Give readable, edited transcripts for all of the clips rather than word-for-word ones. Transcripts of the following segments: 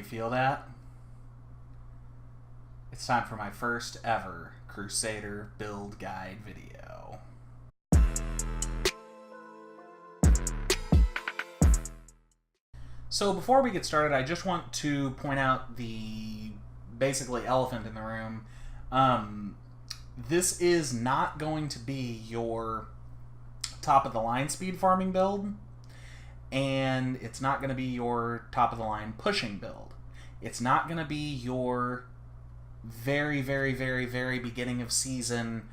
feel that? It's time for my first ever Crusader build guide video. So before we get started, I just want to point out the basically elephant in the room. This is not going to be your top of the line speed farming build, and it's not going to be your top of the line pushing build. It's not going to be your very beginning of season,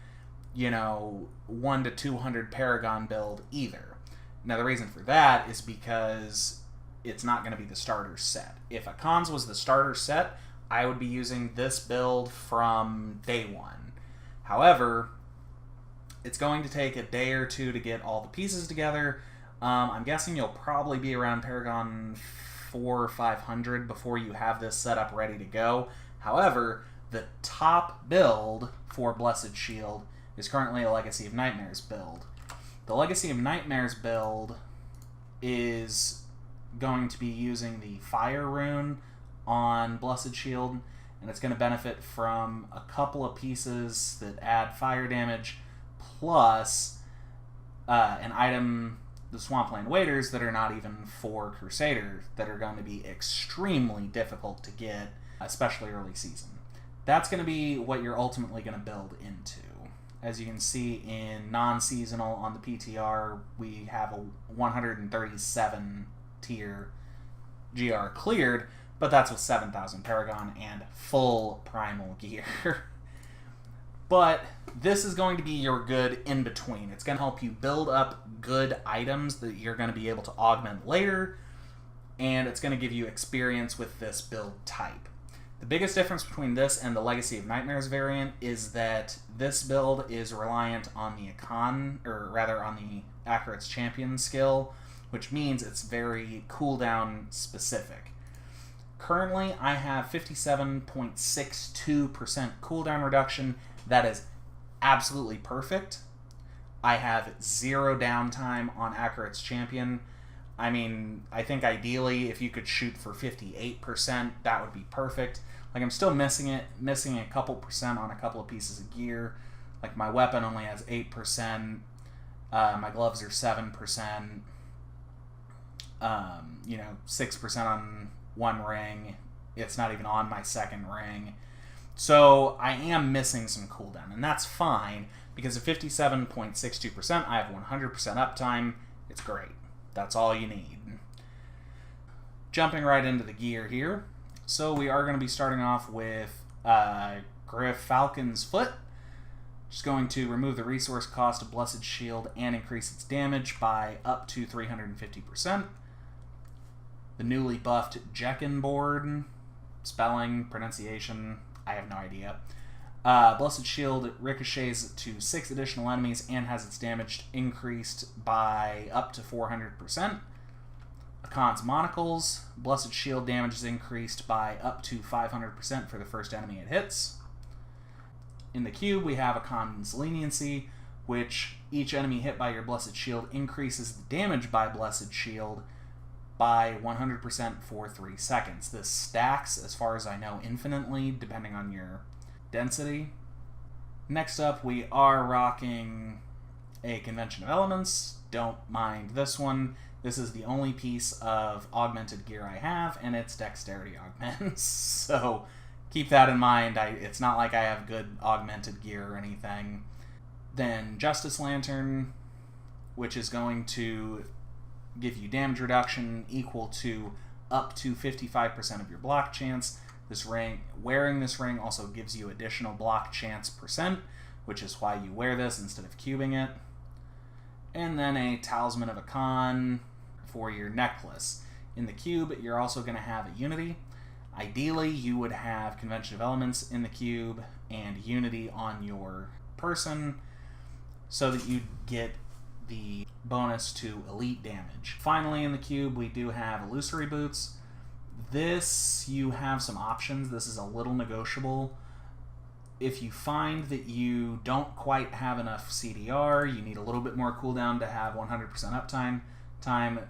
1 to 200 Paragon build either. Now the reason for that is because it's not going to be the starter set. If a cons was the starter set, I would be using this build from day one. However, it's going to take a day or two to get all the pieces together. I'm guessing you'll probably be around Paragon 400 or 500 before you have this setup ready to go. However, the top build for Blessed Shield is currently a Legacy of Nightmares build. The Legacy of Nightmares build is going to be using the Fire Rune on Blessed Shield, and it's going to benefit from a couple of pieces that add fire damage, plus an item, the Swampland Waders, that are not even for Crusader, that are going to be extremely difficult to get, especially early season. That's going to be what you're ultimately going to build into. As you can see in non-seasonal on the PTR, we have a 137 tier GR cleared, but that's with 7,000 Paragon and full primal gear. But this is going to be your good in-between. It's going to help you build up good items that you're going to be able to augment later, and it's going to give you experience with this build type. The biggest difference between this and the Legacy of Nightmares variant is that this build is reliant on the on the Akarat's Champion skill, which means it's very cooldown specific. Currently, I have 57.62% cooldown reduction. That is absolutely perfect. I have 0 downtime on Akarat's Champion. I mean, I think ideally if you could shoot for 58%, that would be perfect. Like, I'm still missing a couple percent on a couple of pieces of gear. Like, my weapon only has 8%. My gloves are 7%. 6% on one ring. It's not even on my second ring. So I am missing some cooldown, and that's fine, because at 57.62%, I have 100% uptime. It's great. That's all you need. Jumping right into the gear here. So we are going to be starting off with Griff Falcon's Foot. Just going to remove the resource cost of Blessed Shield and increase its damage by up to 350%. The newly buffed Jekin board. Spelling, pronunciation, I have no idea. Blessed Shield ricochets to 6 additional enemies and has its damage increased by up to 400%. Akon's Monocles. Blessed Shield damage is increased by up to 500% for the first enemy it hits. In the cube, we have Akon's Leniency, which each enemy hit by your Blessed Shield increases the damage by Blessed Shield by 100% for 3 seconds. This stacks, as far as I know, infinitely, depending on your density. Next up, we are rocking a Convention of Elements. Don't mind this one. This is the only piece of augmented gear I have, and it's Dexterity Augments. So keep that in mind. It's not like I have good augmented gear or anything. Then Justice Lantern, which is going to give you damage reduction equal to up to 55% of your block chance. Wearing this ring also gives you additional block chance %, which is why you wear this instead of cubing it. And then a Talisman of Akon for your necklace. In the cube, you're also going to have a Unity. Ideally, you would have Convention of Elements in the cube and Unity on your person so that you get the bonus to elite damage. Finally, in the cube, we do have Illusory Boots. This, you have some options. This is a little negotiable. If you find that you don't quite have enough CDR, you need a little bit more cooldown to have 100% uptime,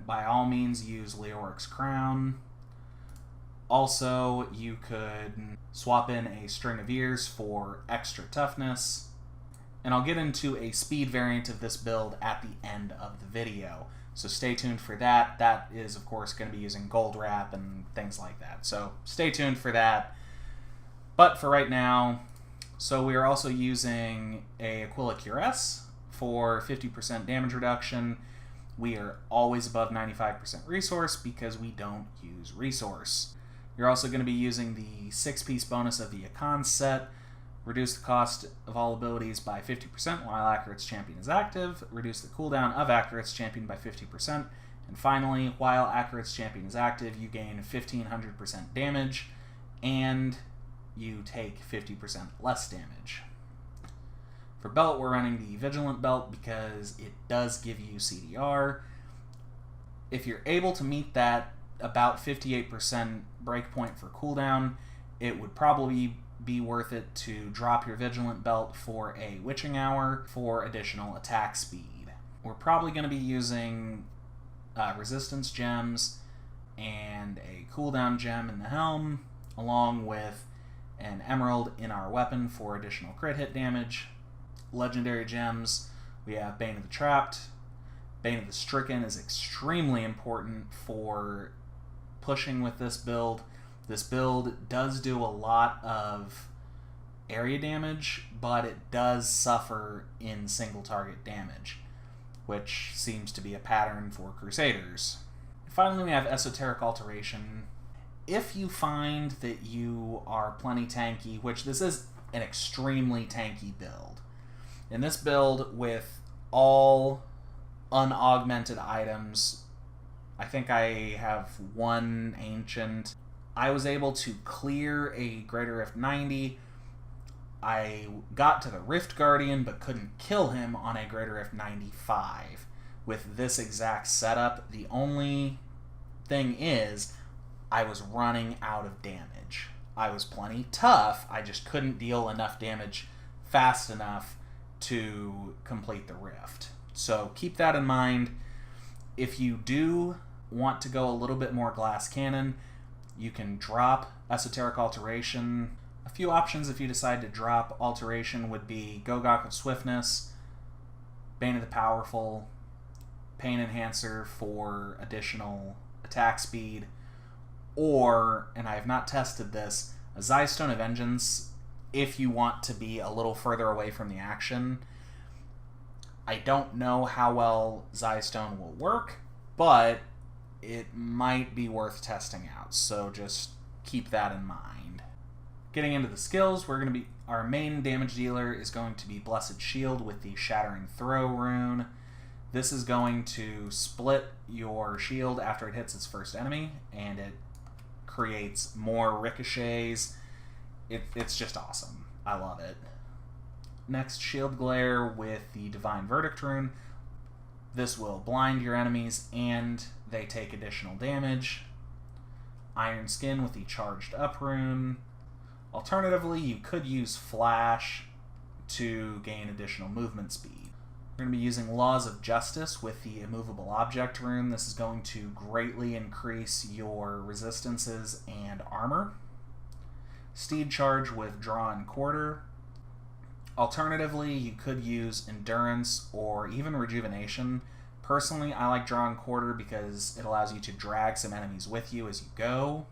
by all means use Leoric's Crown. Also, you could swap in a string of ears for extra toughness. And I'll get into a speed variant of this build at the end of the video. So stay tuned for that. That is, of course, going to be using gold wrap and things like that. So stay tuned for that. But for right now, so we are also using a Aquila Cuirass for 50% damage reduction. We are always above 95% resource because we don't use resource. You're also going to be using the 6-piece bonus of the Akan set. Reduce the cost of all abilities by 50% while Accurate's Champion is active. Reduce the cooldown of Accurate's Champion by 50%. And finally, while Accurate's Champion is active, you gain 1500% damage, and you take 50% less damage. For belt, we're running the Vigilant belt because it does give you CDR. If you're able to meet that about 58% breakpoint for cooldown, it would probably be worth it to drop your Vigilant belt for a Witching Hour for additional attack speed. We're probably going to be using resistance gems and a cooldown gem in the helm, along with an emerald in our weapon for additional crit hit damage. Legendary gems, we have Bane of the Trapped. Bane of the Stricken is extremely important for pushing with this build. This build does do a lot of area damage, but it does suffer in single target damage, which seems to be a pattern for Crusaders. Finally, we have Esoteric Alteration. If you find that you are plenty tanky, which this is an extremely tanky build, in this build with all unaugmented items, I think I have one Ancient. I was able to clear a Greater Rift 90. I got to the Rift Guardian but couldn't kill him on a Greater Rift 95. With this exact setup, the only thing is I was running out of damage. I was plenty tough, I just couldn't deal enough damage fast enough to complete the Rift. So keep that in mind. If you do want to go a little bit more glass cannon, you can drop Esoteric Alteration. A few options if you decide to drop Alteration would be Gogok of Swiftness, Bane of the Powerful, Pain Enhancer for additional attack speed, or, and I have not tested this, a Xystone of Vengeance if you want to be a little further away from the action. I don't know how well Xystone will work, but it might be worth testing out, so just keep that in mind. Getting into the skills, our main damage dealer is going to be Blessed Shield with the Shattering Throw rune. This is going to split your shield after it hits its first enemy, and it creates more ricochets. It's just awesome. I love it. Next, Shield Glare with the Divine Verdict rune. This will blind your enemies and they take additional damage. Iron Skin with the Charged Up rune. Alternatively, you could use Flash to gain additional movement speed. We're going to be using Laws of Justice with the Immovable Object rune. This is going to greatly increase your resistances and armor. Steed Charge with Draw and Quarter. Alternatively, you could use Endurance or even Rejuvenation. Personally, I like Draw and Quarter because it allows you to drag some enemies with you as you go.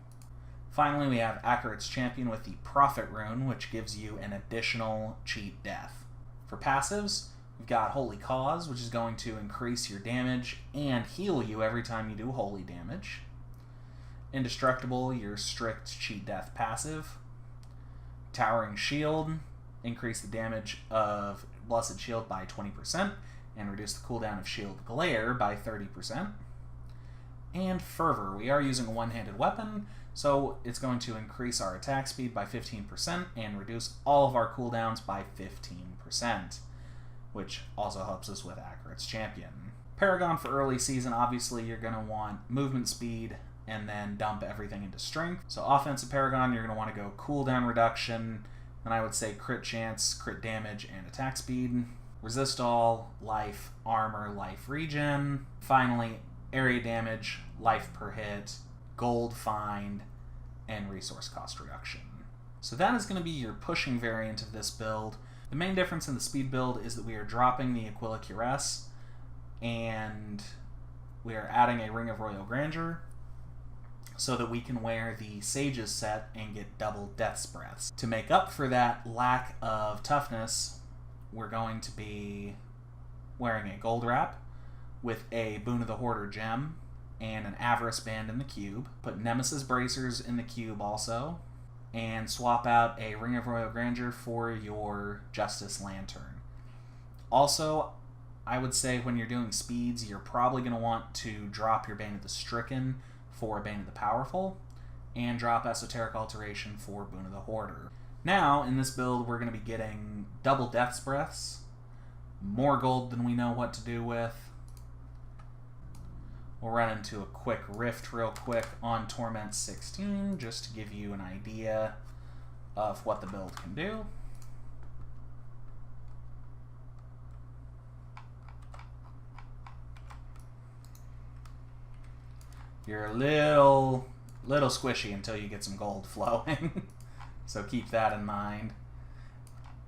Finally, we have Accurate's Champion with the Prophet rune, which gives you an additional cheat death. For passives, we've got Holy Cause, which is going to increase your damage and heal you every time you do holy damage. Indestructible, your strict cheat death passive. Towering Shield, increase the damage of Blessed Shield by 20% and reduce the cooldown of Shield Glare by 30%. And Fervor, we are using a one-handed weapon, so it's going to increase our attack speed by 15% and reduce all of our cooldowns by 15%, which also helps us with Accurate's Champion. Paragon for early season, obviously you're going to want movement speed and then dump everything into strength. So offensive Paragon, you're going to want to go cooldown reduction, and I would say crit chance, crit damage, and attack speed. Resist all, life, armor, life regen. Finally, area damage, life per hit, gold find, and resource cost reduction. So that is going to be your pushing variant of this build. The main difference in the speed build is that we are dropping the Aquila Cuirass, and we are adding a Ring of Royal Grandeur so that we can wear the Sage's set and get double Death's Breaths. To make up for that lack of toughness, we're going to be wearing a gold wrap with a Boon of the Hoarder gem and an Avarice band in the cube. Put Nemesis bracers in the cube also, and swap out a Ring of Royal Grandeur for your Justice Lantern. Also, I would say when you're doing speeds, you're probably going to want to drop your Bane of the Stricken for Bane of the Powerful, and drop Esoteric Alteration for Boon of the Hoarder. Now, in this build, we're going to be getting double Death's Breaths, more gold than we know what to do with. We'll run into a quick rift real quick on Torment 16, just to give you an idea of what the build can do. You're a little squishy until you get some gold flowing. So keep that in mind.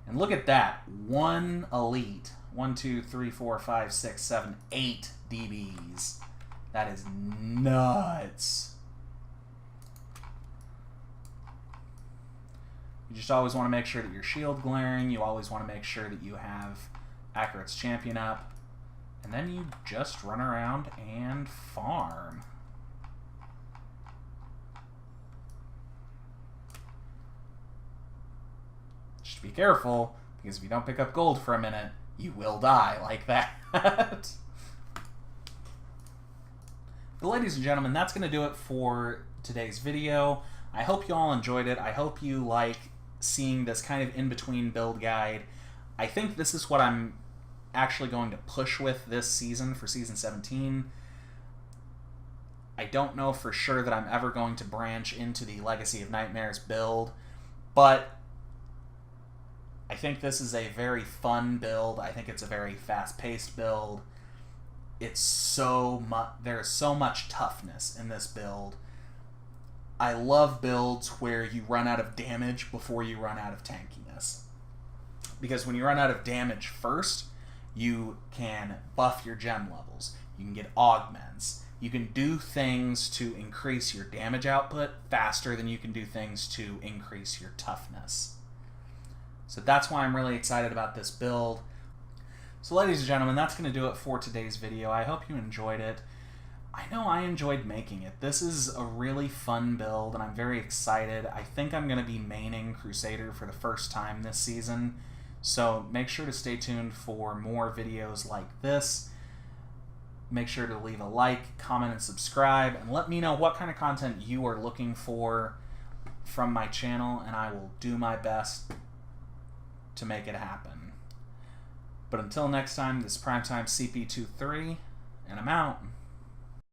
And look at that. One elite. 1, 2, 3, 4, 5, 6, 7, 8 DBs. That is nuts. You just always want to make sure that your shield glaring. You always want to make sure that you have Accurate's Champion up. And then you just run around and farm. Just be careful, because if you don't pick up gold for a minute, you will die like that. But ladies and gentlemen, that's going to do it for today's video. I hope you all enjoyed it. I hope you like seeing this kind of in-between build guide. I think this is what I'm actually going to push with this season for Season 17. I don't know for sure that I'm ever going to branch into the Legacy of Nightmares build, but I think this is a very fun build. I think it's a very fast-paced build. It's there's so much toughness in this build. I love builds where you run out of damage before you run out of tankiness. Because when you run out of damage first, you can buff your gem levels. You can get augments. You can do things to increase your damage output faster than you can do things to increase your toughness. So that's why I'm really excited about this build. So ladies and gentlemen, that's going to do it for today's video. I hope you enjoyed it. I know I enjoyed making it. This is a really fun build, and I'm very excited. I think I'm going to be maining Crusader for the first time this season. So make sure to stay tuned for more videos like this. Make sure to leave a like, comment, and subscribe, and let me know what kind of content you are looking for from my channel, and I will do my best to make it happen. But until next time, this is Primetime CP23, and I'm out.